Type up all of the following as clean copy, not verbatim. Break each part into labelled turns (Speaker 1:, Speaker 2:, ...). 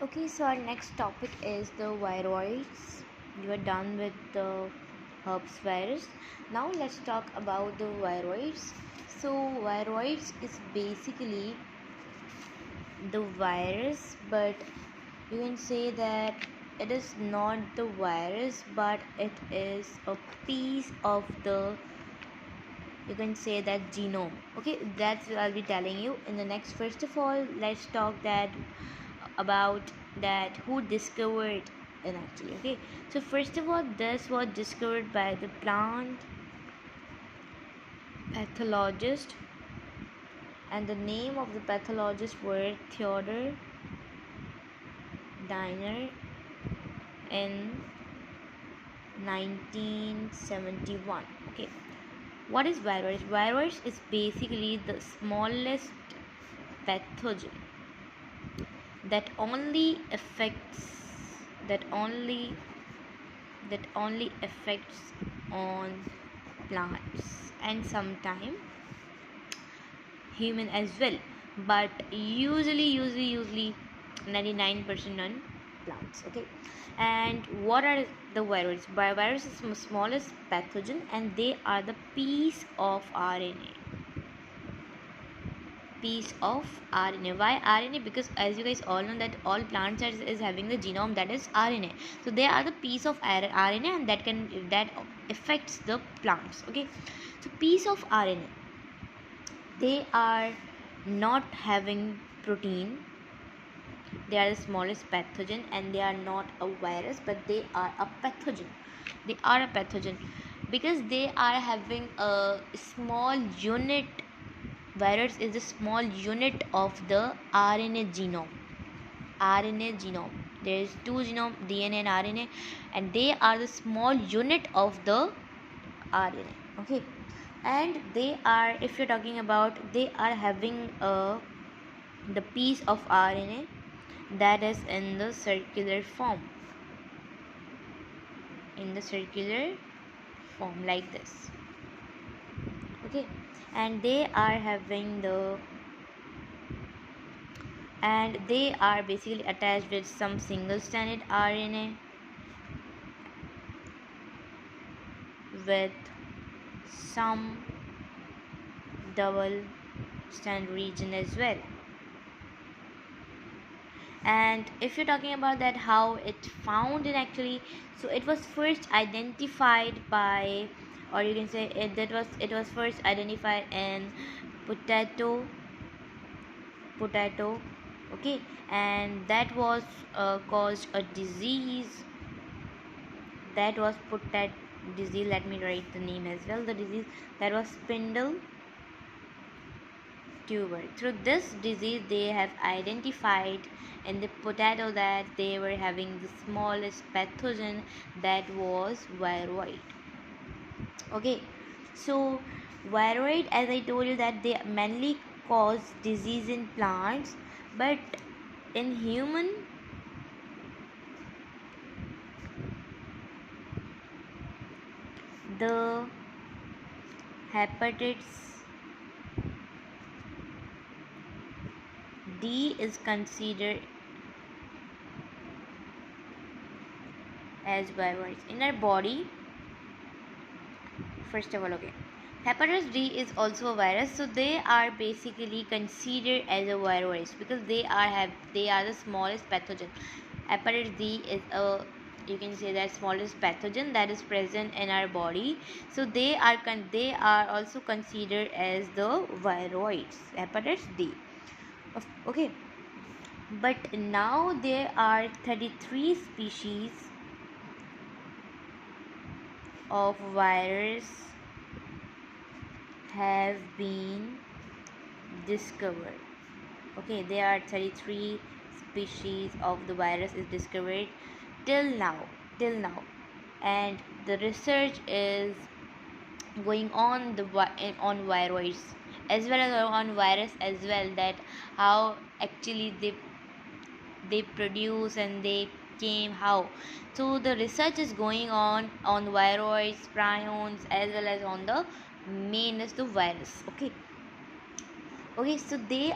Speaker 1: Okay, so our next topic is the viroids. You are done with the herpes virus. Now let's talk about the viroids. So viroids is basically the virus, but you can say that it is not the virus, but it is a piece of the, you can say that, genome. Okay, that's what I'll be telling you in the next. First of all, let's talk that about that who discovered it actually. Okay, so first of all, this was discovered by the plant pathologist, and the name of the pathologist were Theodore Diner in 1971. Okay, what is virus? Virus is basically the smallest pathogen that only affects that only affects on plants and sometimes human as well, but usually 99% on plants. Okay, and what are the viruses? Virus is the smallest pathogen, and they are the piece of RNA. Why RNA? Because as you guys all know that all plants is having the genome that is RNA. So they are the piece of RNA, and that affects the plants. Okay, so piece of RNA, they are not having protein. They are the smallest pathogen, and they are not a virus, but they are a pathogen. They are a pathogen because they are having a small unit. Virus is a small unit of the RNA genome. RNA genome. There is two genome, DNA and RNA, and they are the small unit of the RNA. Okay, and they are, if you're talking about, they are having the piece of RNA that is in the circular form. In the circular form like this. Okay, and they are having the, and they are basically attached with some single stranded RNA with some double strand region as well. And if you're talking about that how it found it actually, so it was first identified by, or you can say it was first identified in potato. Okay, and that was caused a disease, that was potato disease. Let me write the name as well. The disease that was spindle tuber. Through this disease, they have identified in the potato that they were having the smallest pathogen, that was viroid. Okay, so viroid, as I told you, that they mainly cause disease in plants, but in human, the hepatitis D is considered as viroids in our body. First of all, okay, hepatitis D is also a virus, so they are basically considered as a virus because they are the smallest pathogen. Hepatitis D is a, you can say that, smallest pathogen that is present in our body, so they are also considered as the viroids, hepatitis D. Okay, but now there are 33 species of virus have been discovered. Okay, there are 33 species of the virus is discovered till now, and the research is going on on viroids as well as on virus as well, that how actually they produce and they came how. So the research is going on viroids, prions, as well as on the main is the virus. Okay, so they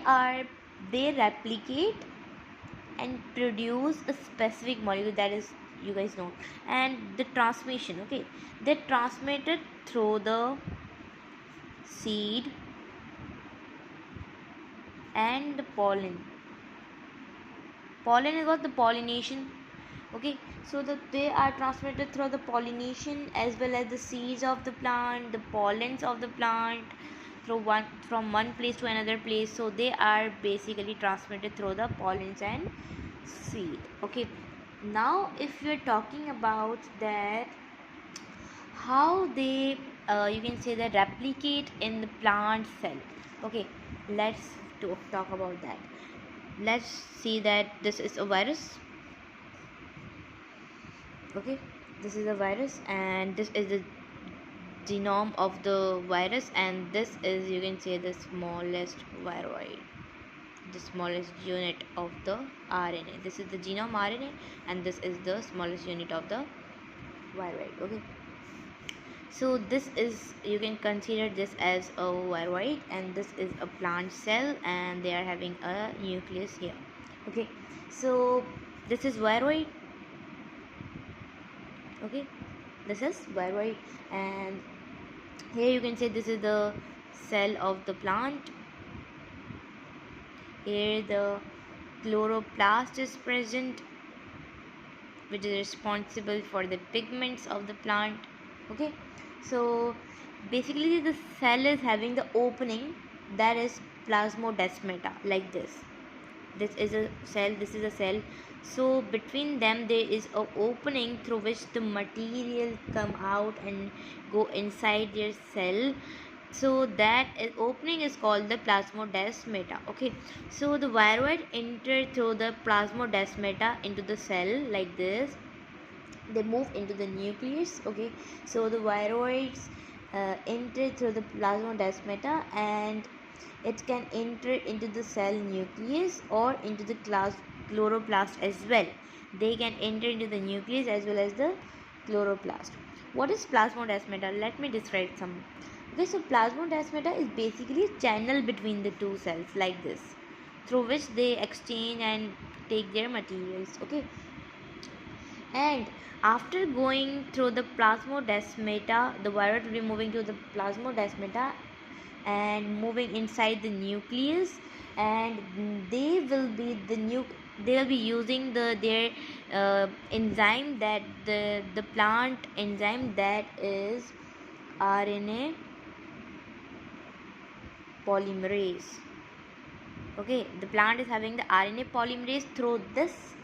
Speaker 1: replicate and produce a specific molecule, that is, you guys know. And the transmission, okay, they transmitted through the seed and the pollen is what the pollination. Okay, so they are transmitted through the pollination as well as the seeds of the plant, the pollens of the plant, from one place to another place. So they are basically transmitted through the pollens and seed. Okay, now if we're talking about that, how they you can say that replicate in the plant cell. Okay, let's talk about that. Let's see that this is a virus. Okay, this is a virus and this is the genome of the virus, and this is, you can say, the smallest viroid, the smallest unit of the RNA. This is the genome RNA and this is the smallest unit of the viroid. Okay, so this is, you can consider this as a viroid, and this is a plant cell and they are having a nucleus here. Okay, so this is viroid. Okay, this is viroid, and here you can say this is the cell of the plant. Here the chloroplast is present, which is responsible for the pigments of the plant. Okay, so basically the cell is having the opening, that is plasmodesmata, like this is a cell, this is a cell. So between them there is a opening through which the material come out and go inside their cell. So that opening is called the plasmodesmata. Okay, so the viroid enter through the plasmodesmata into the cell like this. They move into the nucleus. Okay, so the viroids enter through the plasmodesmata, and it can enter into the cell nucleus or into the chloroplast as well. They can enter into the nucleus as well as the chloroplast. What is plasmodesmata? Let me describe some. Okay, so plasmodesmata is basically a channel between the two cells like this, through which they exchange and take their materials. Okay, and after going through the plasmodesmata, the viroid will be moving to the plasmodesmata and moving inside the nucleus, and they will be they will be using their enzyme, that the plant enzyme, that is RNA polymerase. Okay, the plant is having the RNA polymerase. Through this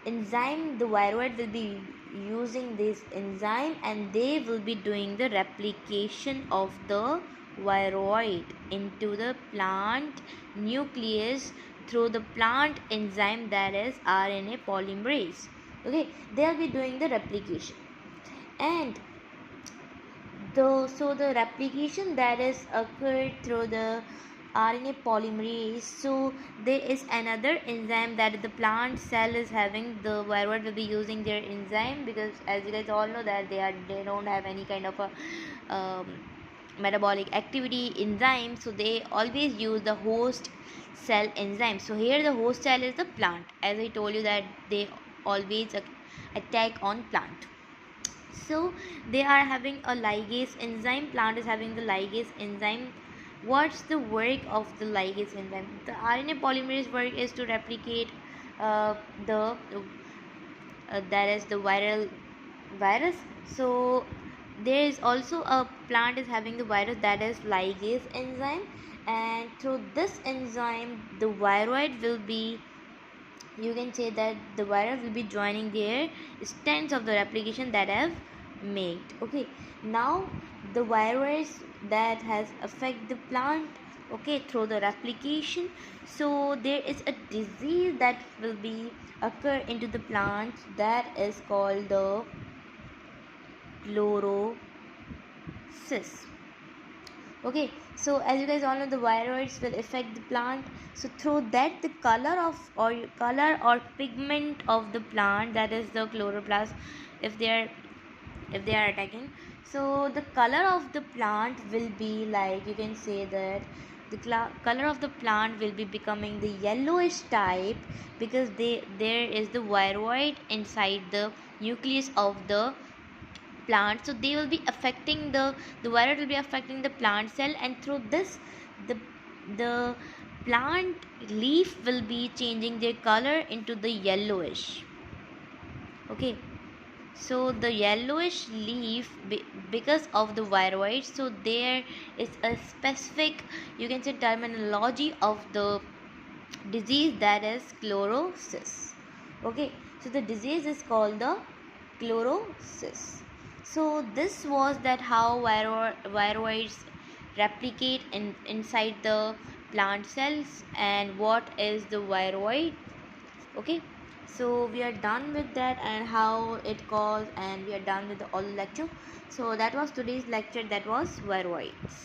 Speaker 1: enzyme, the viroid will be using this enzyme and they will be doing the replication of the viroid into the plant nucleus through the plant enzyme, that is RNA polymerase. Okay, they will be doing the replication, and so the replication that is occurred through the RNA polymerase. So there is another enzyme that the plant cell is having. The viroid will be using their enzyme, because as you guys all know that they don't have any kind of a metabolic activity enzyme, so they always use the host cell enzyme. So here the host cell is the plant, as I told you that they always attack on plant. So they are having a ligase enzyme. Plant is having the ligase enzyme. What's the work of the ligase enzyme? The RNA polymerase work is to replicate the that is the virus. So there is also a plant is having the virus, that is ligase enzyme, and through this enzyme the viroid will be, you can say that the virus will be joining their strands of the replication that have made. Okay, now the virus that has affect the plant, okay, through the replication. So there is a disease that will be occur into the plant, that is called the chlorosis. Okay, so as you guys all know, the viroids will affect the plant. So through that, the color or pigment of the plant, that is the chloroplast, if they are attacking, so the color of the plant will be like, you can say that the color of the plant will be becoming the yellowish type, because there is the viroid inside the nucleus of the plant. So they will be affecting the viroid will be affecting the plant cell, and through this the the plant leaf will be changing their color into the yellowish. Okay, so the yellowish leaf, because of the viroid, so there is a specific, you can say, terminology of the disease, that is chlorosis. Okay, so the disease is called the chlorosis. So this was that how viroids replicate inside the plant cells, and what is the viroid. Okay, so we are done with that and how it caused, and we are done with all the lecture. So that was today's lecture, that was viroids.